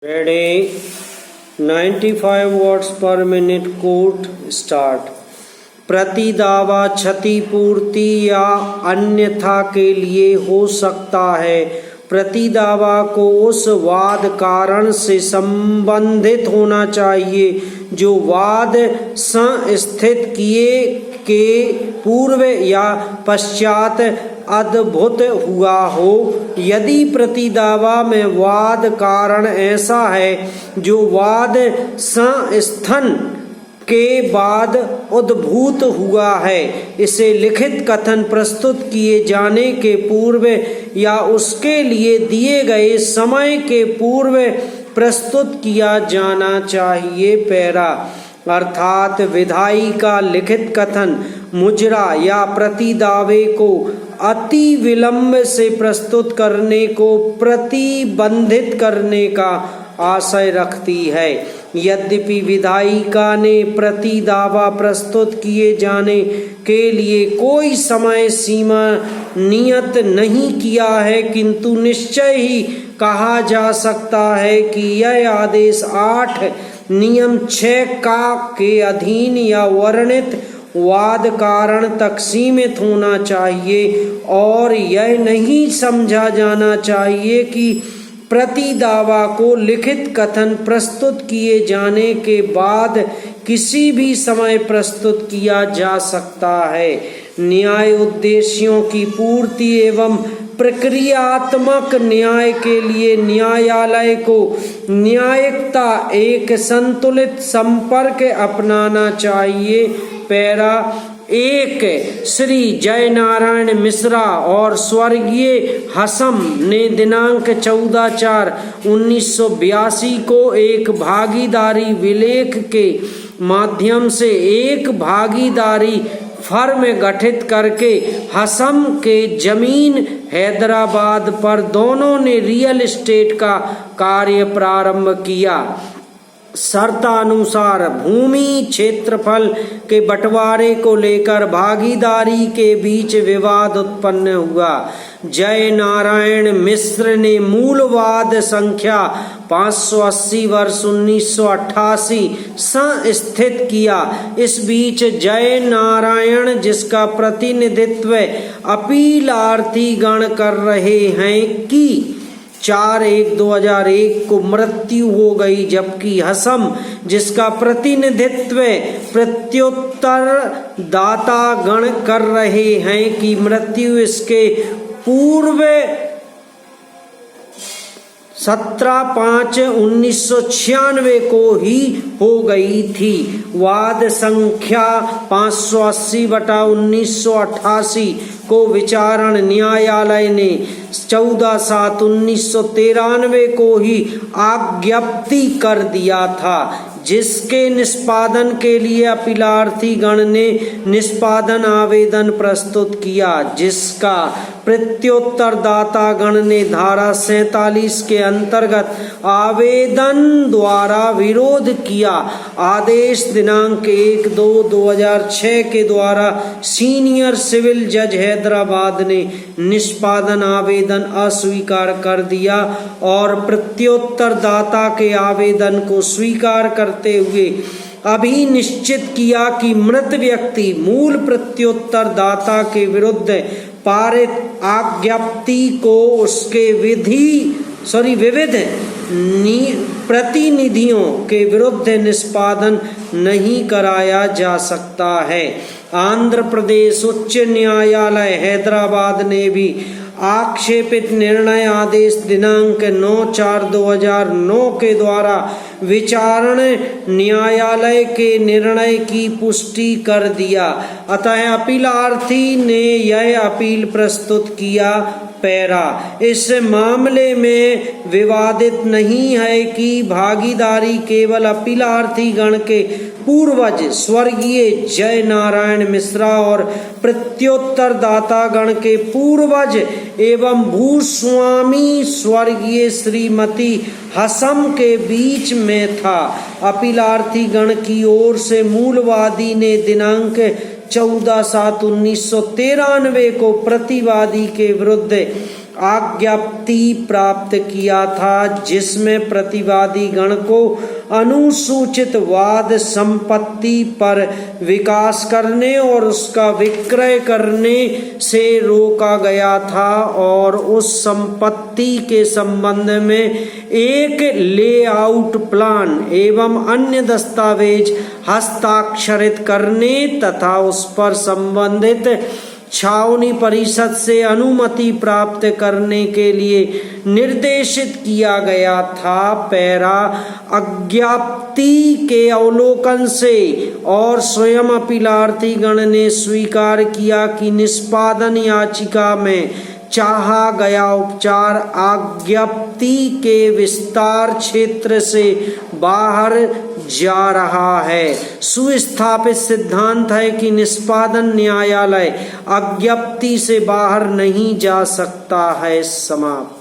Ready? 95 watts per minute कोट स्टार्ट। प्रतिदावा क्षतिपूर्ति या अन्यथा के लिए हो सकता है। प्रतिदावा को उस वाद कारण से संबंधित होना चाहिए जो वाद संस्थित किए के पूर्व या पश्चात अद्भुत हुआ हो। यदि प्रतिदावा में वाद कारण ऐसा है जो वाद संस्थन के बाद उद्भूत हुआ है, इसे लिखित कथन प्रस्तुत किए जाने के पूर्व या उसके लिए दिए गए समय के पूर्व प्रस्तुत किया जाना चाहिए। पैरा अर्थात विधायी का लिखित कथन मुजरा या प्रतिदावे को अति विलंब से प्रस्तुत करने को प्रतिबंधित करने का आशय रखती है। यद्यपि विधायिका ने प्रतिदावा प्रस्तुत किए जाने के लिए कोई समय सीमा नियत नहीं किया है, किंतु निश्चय ही कहा जा सकता है कि यह आदेश 8 नियम 6 का के अधीन या वर्णित वाद कारण तक सीमित होना चाहिए और यह नहीं समझा जाना चाहिए कि प्रतिदावा को लिखित कथन प्रस्तुत किए जाने के बाद किसी भी समय प्रस्तुत किया जा सकता है। न्याय उद्देश्यों की पूर्ति एवं प्रक्रियात्मक न्याय के लिए न्यायालय को न्यायिकता एक संतुलित संपर्क अपनाना चाहिए। पैरा 1 श्री जय नारायण मिश्रा और स्वर्गीय हसम ने दिनांक 14/4/1982 को एक भागीदारी विलेख के माध्यम से एक भागीदारी फर्म गठित करके हसम के जमीन हैदराबाद पर दोनों ने रियल एस्टेट का कार्य प्रारंभ किया। शर्तानुसार भूमि क्षेत्रफल के बंटवारे को लेकर भागीदारी के बीच विवाद उत्पन्न हुआ। जय नारायण मिश्र ने मूलवाद संख्या 580 वर्ष 1988 संस्थित किया। इस बीच जय नारायण, जिसका प्रतिनिधित्व अपीलार्थी गण कर रहे हैं कि 4/1/2001 को मृत्यु हो गई, जबकि हसम, जिसका प्रतिनिधित्व प्रत्युत्तर दाता गण कर रहे हैं कि मृत्यु इसके पूर्व 17/5/1996 को ही हो गई थी। वाद संख्या 580/1988 को विचारण न्यायालय ने 14/7/1993 को ही आज्ञप्ति कर दिया था, जिसके निष्पादन के लिए अपीलार्थी गण ने निष्पादन आवेदन प्रस्तुत किया, जिसका प्रत्युत्तरदाता गण ने धारा 47 के अंतर्गत आवेदन द्वारा विरोध किया। आदेश दिनांक 1/2/2006 के द्वारा सीनियर सिविल जज हैदराबाद ने निष्पादन आवेदन अस्वीकार कर दिया और प्रत्युत्तरदाता के आवेदन को स्वीकार करते हुए अभी निश्चित किया कि मृत व्यक्ति मूल प्रत्युत्तरदाता के विरुद्ध पारित आज्ञप्ति को उसके विविध प्रतिनिधियों के विरुद्ध निष्पादन नहीं कराया जा सकता है। आंध्र प्रदेश उच्च न्यायालय हैदराबाद ने भी आक्षेपित निर्णय आदेश दिनांक 9/4/2009 के द्वारा विचारण न्यायालय के निर्णय की पुष्टि कर दिया। अतः अपीलार्थी ने यह अपील प्रस्तुत किया। पैरा इस मामले में विवादित नहीं है कि भागीदारी केवल अपीलार्थी गण के पूर्वज स्वर्गीय जय नारायण मिश्रा और प्रत्युत्तरदाता गण के पूर्वज एवं भूस्वामी स्वर्गीय श्रीमती हसम के बीच में था। अपीलार्थी गण की ओर से मूलवादी ने दिनांक 14/7/1993 को प्रतिवादी के विरुद्ध आज्ञप्ति प्राप्त किया था, जिसमें प्रतिवादी गण को अनुसूचित वाद संपत्ति पर विकास करने और उसका विक्रय करने से रोका गया था और उस संपत्ति के संबंध में एक लेआउट प्लान एवं अन्य दस्तावेज हस्ताक्षरित करने तथा उस पर संबंधित छावनी परिषद से अनुमति प्राप्त करने के लिए निर्देशित किया गया था। पैरा आज्ञप्ति के अवलोकन से और स्वयं अपीलार्थी गण ने स्वीकार किया कि निष्पादन याचिका में चाहा गया उपचार आज्ञप्ति के विस्तार क्षेत्र से बाहर जा रहा है। सुस्थापित सिद्धांत है कि निष्पादन न्यायालय आज्ञप्ति से बाहर नहीं जा सकता है। समाप्त।